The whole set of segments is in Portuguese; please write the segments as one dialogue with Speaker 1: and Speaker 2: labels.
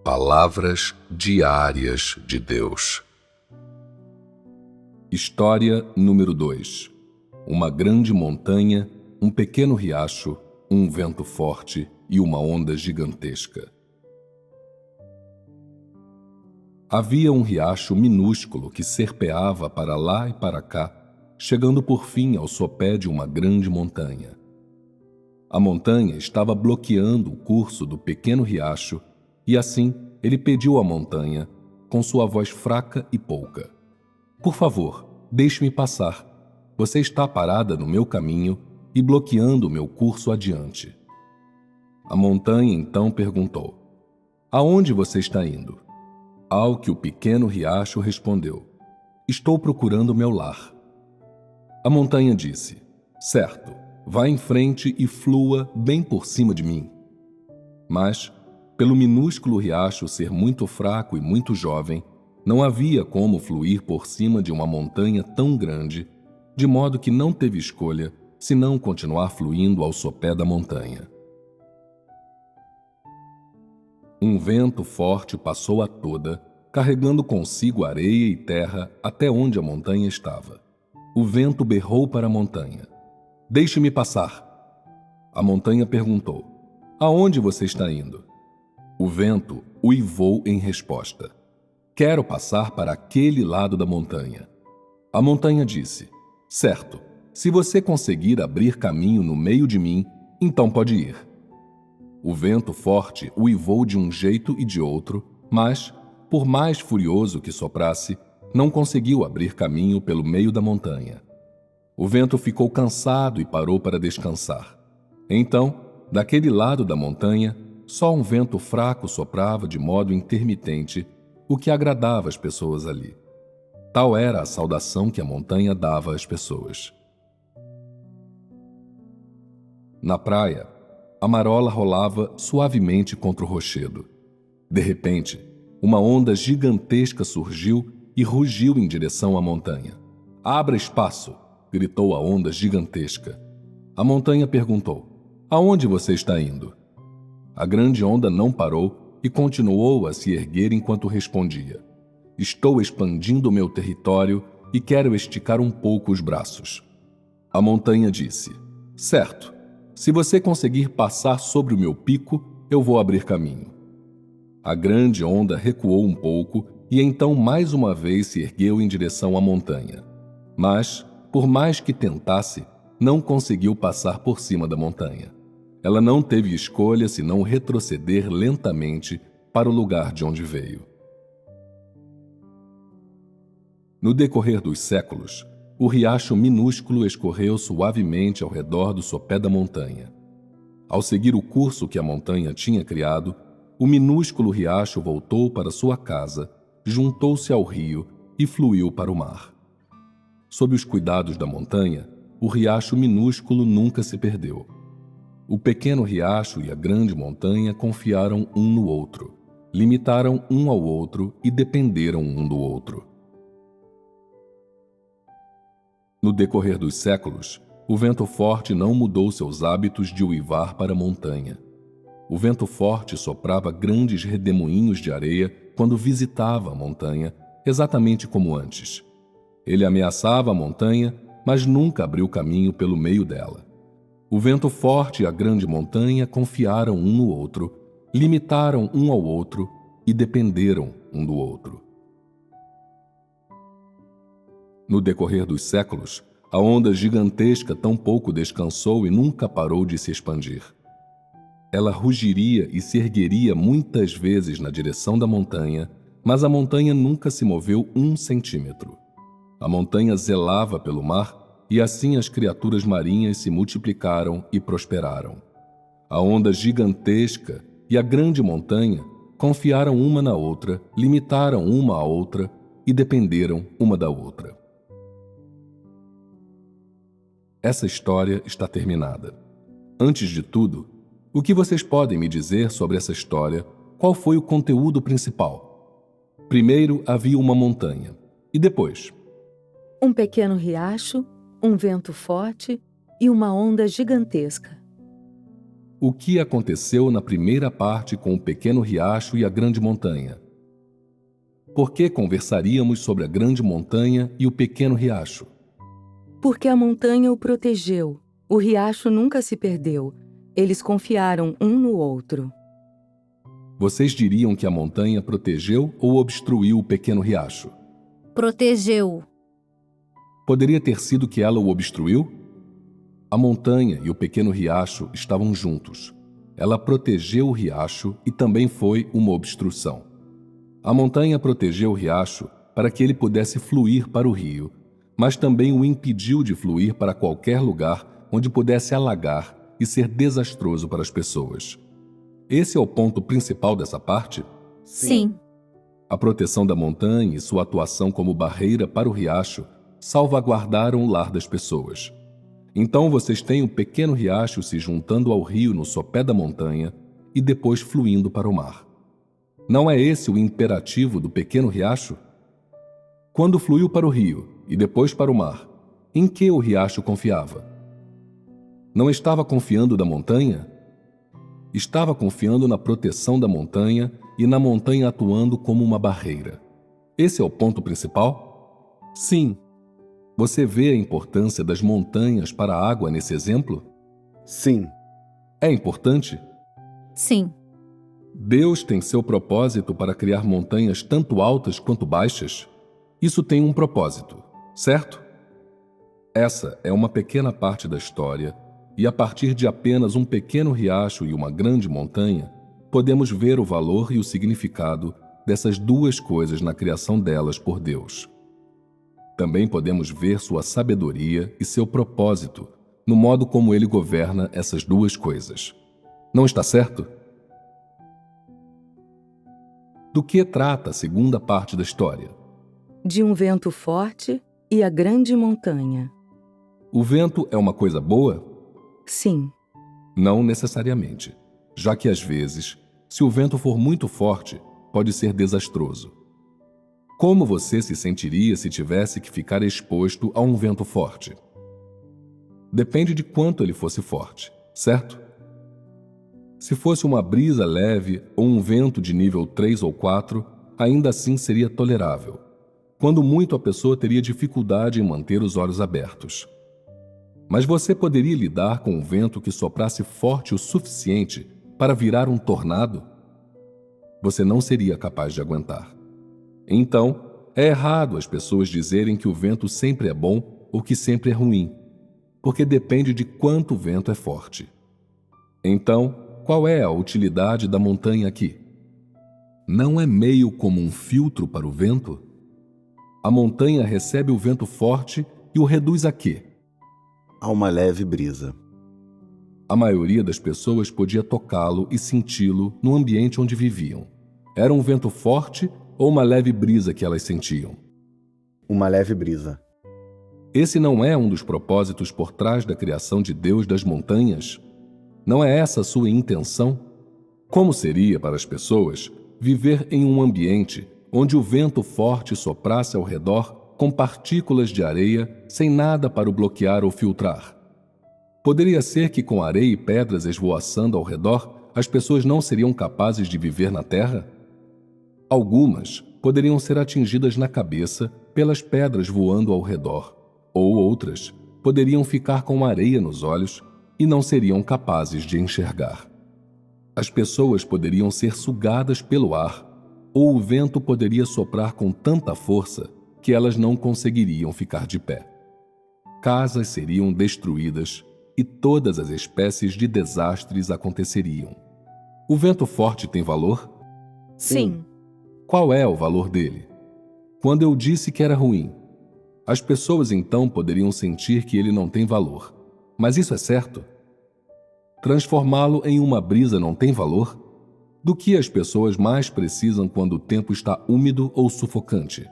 Speaker 1: Palavras diárias de Deus. História número 2. Uma grande montanha, um pequeno riacho, um vento forte e uma onda gigantesca. Havia um riacho minúsculo que serpeava para lá e para cá, chegando por fim ao sopé de uma grande montanha. A montanha estava bloqueando o curso do pequeno riacho e assim ele pediu à montanha, com sua voz fraca e pouca: "Por favor, deixe-me passar. Você está parada no meu caminho e bloqueando o meu curso adiante." A montanha então perguntou: "Aonde você está indo?" Ao que o pequeno riacho respondeu: "Estou procurando meu lar." A montanha disse: "Certo, vá em frente e flua bem por cima de mim." Mas, pelo minúsculo riacho ser muito fraco e muito jovem, não havia como fluir por cima de uma montanha tão grande, de modo que não teve escolha senão continuar fluindo ao sopé da montanha. Um vento forte passou a toda, carregando consigo areia e terra até onde a montanha estava. O vento berrou para a montanha: "Deixe-me passar." A montanha perguntou: "Aonde você está indo?" O vento uivou em resposta: "Quero passar para aquele lado da montanha." A montanha disse: "Certo, se você conseguir abrir caminho no meio de mim, então pode ir." O vento forte uivou de um jeito e de outro, mas, por mais furioso que soprasse, não conseguiu abrir caminho pelo meio da montanha. O vento ficou cansado e parou para descansar. Então, daquele lado da montanha, só um vento fraco soprava de modo intermitente, o que agradava as pessoas ali. Tal era a saudação que a montanha dava às pessoas. Na praia, a marola rolava suavemente contra o rochedo. De repente, uma onda gigantesca surgiu e rugiu em direção à montanha. "Abra espaço!" gritou a onda gigantesca. A montanha perguntou: "Aonde você está indo?" A grande onda não parou e continuou a se erguer enquanto respondia: "Estou expandindo meu território e quero esticar um pouco os braços." A montanha disse: "Certo, se você conseguir passar sobre o meu pico, eu vou abrir caminho." A grande onda recuou um pouco e então mais uma vez se ergueu em direção à montanha. Mas, por mais que tentasse, não conseguiu passar por cima da montanha. Ela não teve escolha senão retroceder lentamente para o lugar de onde veio. No decorrer dos séculos, o riacho minúsculo escorreu suavemente ao redor do sopé da montanha. Ao seguir o curso que a montanha tinha criado, o minúsculo riacho voltou para sua casa, juntou-se ao rio e fluiu para o mar. Sob os cuidados da montanha, o riacho minúsculo nunca se perdeu. O pequeno riacho e a grande montanha confiaram um no outro, limitaram um ao outro e dependeram um do outro. No decorrer dos séculos, o vento forte não mudou seus hábitos de uivar para a montanha. O vento forte soprava grandes redemoinhos de areia quando visitava a montanha, exatamente como antes. Ele ameaçava a montanha, mas nunca abriu caminho pelo meio dela. O vento forte e a grande montanha confiaram um no outro, limitaram um ao outro e dependeram um do outro. No decorrer dos séculos, a onda gigantesca tampouco descansou e nunca parou de se expandir. Ela rugiria e se ergueria muitas vezes na direção da montanha, mas a montanha nunca se moveu 1 centímetro. A montanha zelava pelo mar e assim as criaturas marinhas se multiplicaram e prosperaram. A onda gigantesca e a grande montanha confiaram uma na outra, limitaram uma à outra e dependeram uma da outra. Essa história está terminada. Antes de tudo, o que vocês podem me dizer sobre essa história? Qual foi o conteúdo principal? Primeiro havia uma montanha. E depois?
Speaker 2: Um pequeno riacho, um vento forte e uma onda gigantesca.
Speaker 1: O que aconteceu na primeira parte com o pequeno riacho e a grande montanha? Por que conversaríamos sobre a grande montanha e o pequeno riacho?
Speaker 2: Porque a montanha o protegeu. O riacho nunca se perdeu. Eles confiaram um no outro.
Speaker 1: Vocês diriam que a montanha protegeu ou obstruiu o pequeno riacho?
Speaker 3: Protegeu.
Speaker 1: Poderia ter sido que ela o obstruiu? A montanha e o pequeno riacho estavam juntos. Ela protegeu o riacho e também foi uma obstrução. A montanha protegeu o riacho para que ele pudesse fluir para o rio, mas também o impediu de fluir para qualquer lugar onde pudesse alagar e ser desastroso para as pessoas. Esse é o ponto principal dessa parte?
Speaker 3: Sim.
Speaker 1: A proteção da montanha e sua atuação como barreira para o riacho salvaguardaram o lar das pessoas. Então vocês têm o pequeno riacho se juntando ao rio no sopé da montanha e depois fluindo para o mar. Não é esse o imperativo do pequeno riacho? Quando fluiu para o rio e depois para o mar, em que o riacho confiava? Não estava confiando da montanha? Estava confiando na proteção da montanha e na montanha atuando como uma barreira. Esse é o ponto principal?
Speaker 4: Sim.
Speaker 1: Você vê a importância das montanhas para a água nesse exemplo?
Speaker 4: Sim.
Speaker 1: É importante?
Speaker 3: Sim.
Speaker 1: Deus tem seu propósito para criar montanhas tanto altas quanto baixas? Isso tem um propósito, certo? Essa é uma pequena parte da história, e a partir de apenas um pequeno riacho e uma grande montanha, podemos ver o valor e o significado dessas duas coisas na criação delas por Deus. Também podemos ver sua sabedoria e seu propósito no modo como ele governa essas duas coisas. Não está certo? Do que trata a segunda parte da história?
Speaker 2: De um vento forte e a grande montanha.
Speaker 1: O vento é uma coisa boa?
Speaker 2: Sim.
Speaker 1: Não necessariamente, já que às vezes, se o vento for muito forte, pode ser desastroso. Como você se sentiria se tivesse que ficar exposto a um vento forte? Depende de quanto ele fosse forte, certo? Se fosse uma brisa leve ou um vento de nível 3 ou 4, ainda assim seria tolerável. Quando muito, a pessoa teria dificuldade em manter os olhos abertos. Mas você poderia lidar com um vento que soprasse forte o suficiente para virar um tornado? Você não seria capaz de aguentar. Então, é errado as pessoas dizerem que o vento sempre é bom ou que sempre é ruim, porque depende de quanto o vento é forte. Então, qual é a utilidade da montanha aqui? Não é meio como um filtro para o vento? A montanha recebe o vento forte e o reduz a quê?
Speaker 4: A uma leve brisa.
Speaker 1: A maioria das pessoas podia tocá-lo e senti-lo no ambiente onde viviam. Era um vento forte ou uma leve brisa que elas sentiam?
Speaker 4: Uma leve brisa.
Speaker 1: Esse não é um dos propósitos por trás da criação de Deus das montanhas? Não é essa a sua intenção? Como seria para as pessoas viver em um ambiente onde o vento forte soprasse ao redor com partículas de areia sem nada para o bloquear ou filtrar? Poderia ser que com areia e pedras esvoaçando ao redor, as pessoas não seriam capazes de viver na Terra? Algumas poderiam ser atingidas na cabeça pelas pedras voando ao redor, ou outras poderiam ficar com areia nos olhos e não seriam capazes de enxergar. As pessoas poderiam ser sugadas pelo ar, ou o vento poderia soprar com tanta força que elas não conseguiriam ficar de pé. Casas seriam destruídas e todas as espécies de desastres aconteceriam. O vento forte tem valor?
Speaker 2: Sim.
Speaker 1: Qual é o valor dele? Quando eu disse que era ruim, as pessoas então poderiam sentir que ele não tem valor. Mas isso é certo? Transformá-lo em uma brisa não tem valor? Do que as pessoas mais precisam quando o tempo está úmido ou sufocante?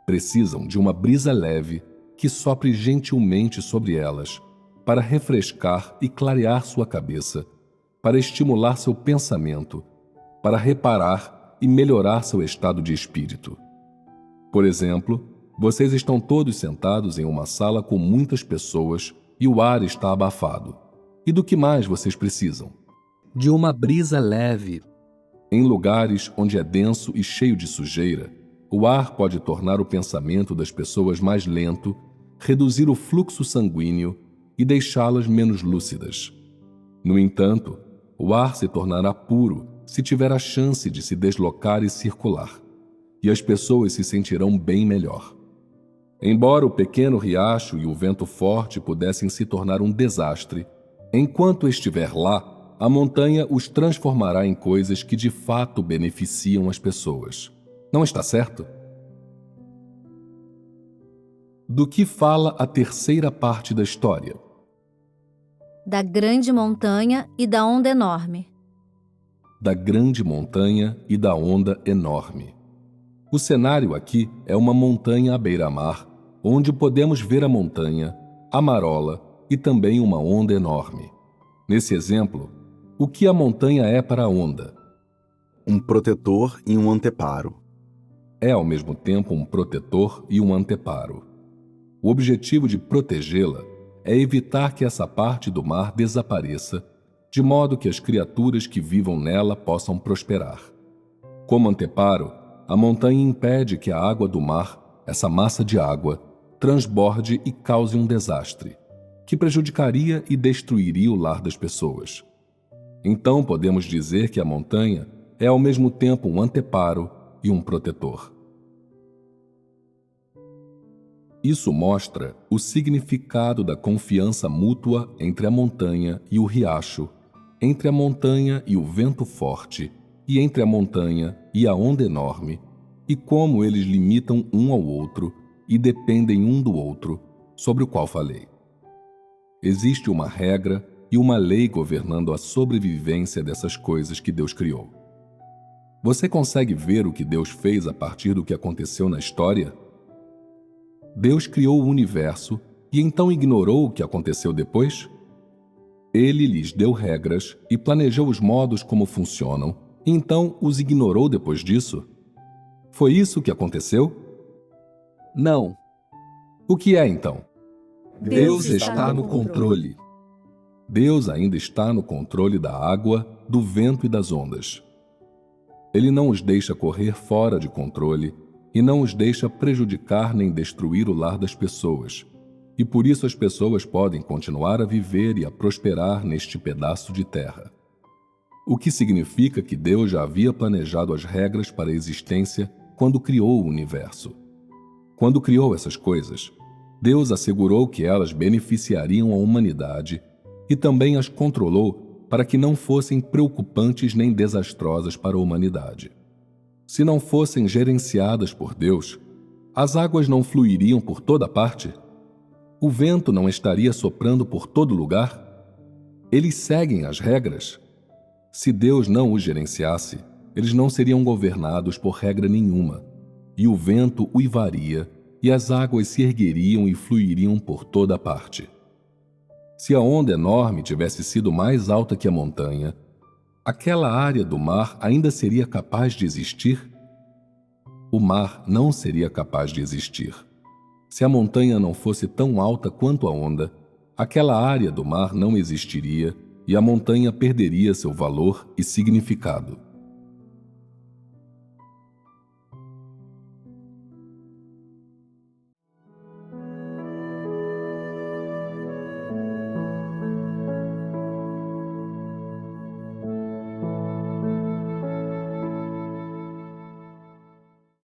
Speaker 1: Precisam de uma brisa leve que sopre gentilmente sobre elas, para refrescar e clarear sua cabeça, para estimular seu pensamento, para reparar e melhorar seu estado de espírito. Por exemplo, vocês estão todos sentados em uma sala com muitas pessoas e o ar está abafado. E do que mais vocês precisam? de uma brisa leve. Em lugares onde é denso e cheio de sujeira, o ar pode tornar o pensamento das pessoas mais lento, reduzir o fluxo sanguíneo e deixá-las menos lúcidas. No entanto, o ar se tornará puro se tiver a chance de se deslocar e circular, e as pessoas se sentirão bem melhor. Embora o pequeno riacho e o vento forte pudessem se tornar um desastre, enquanto estiver lá, a montanha os transformará em coisas que de fato beneficiam as pessoas. Não está certo? Do que fala a terceira parte da história?
Speaker 3: Da grande montanha e da onda enorme.
Speaker 1: Da grande montanha e da onda enorme. O cenário aqui é uma montanha à beira-mar, onde podemos ver a montanha, a marola e também uma onda enorme. Nesse exemplo, o que a montanha é para a onda?
Speaker 4: Um protetor e um anteparo.
Speaker 1: É ao mesmo tempo um protetor e um anteparo. O objetivo de protegê-la é evitar que essa parte do mar desapareça, de modo que as criaturas que vivam nela possam prosperar. Como anteparo, a montanha impede que a água do mar, essa massa de água, transborde e cause um desastre, que prejudicaria e destruiria o lar das pessoas. Então podemos dizer que a montanha é ao mesmo tempo um anteparo e um protetor. Isso mostra o significado da confiança mútua entre a montanha e o riacho, entre a montanha e o vento forte, e entre a montanha e a onda enorme, e como eles limitam um ao outro e dependem um do outro, sobre o qual falei. Existe uma regra e uma lei governando a sobrevivência dessas coisas que Deus criou. Você consegue ver o que Deus fez a partir do que aconteceu na história? Deus criou o universo e então ignorou o que aconteceu depois? Ele lhes deu regras e planejou os modos como funcionam, e então os ignorou depois disso? Foi isso que aconteceu? Não. O que é então? Deus está no controle. Deus ainda está no controle da água, do vento e das ondas. Ele não os deixa correr fora de controle e não os deixa prejudicar nem destruir o lar das pessoas. E por isso as pessoas podem continuar a viver e a prosperar neste pedaço de terra. O que significa que Deus já havia planejado as regras para a existência quando criou o universo. Quando criou essas coisas, Deus assegurou que elas beneficiariam a humanidade e também as controlou para que não fossem preocupantes nem desastrosas para a humanidade. Se não fossem gerenciadas por Deus, as águas não fluiriam por toda parte? O vento não estaria soprando por todo lugar? Eles seguem as regras? Se Deus não os gerenciasse, eles não seriam governados por regra nenhuma, e o vento uivaria, e as águas se ergueriam e fluiriam por toda parte. Se a onda enorme tivesse sido mais alta que a montanha, aquela área do mar ainda seria capaz de existir? O mar não seria capaz de existir. Se a montanha não fosse tão alta quanto a onda, aquela área do mar não existiria e a montanha perderia seu valor e significado.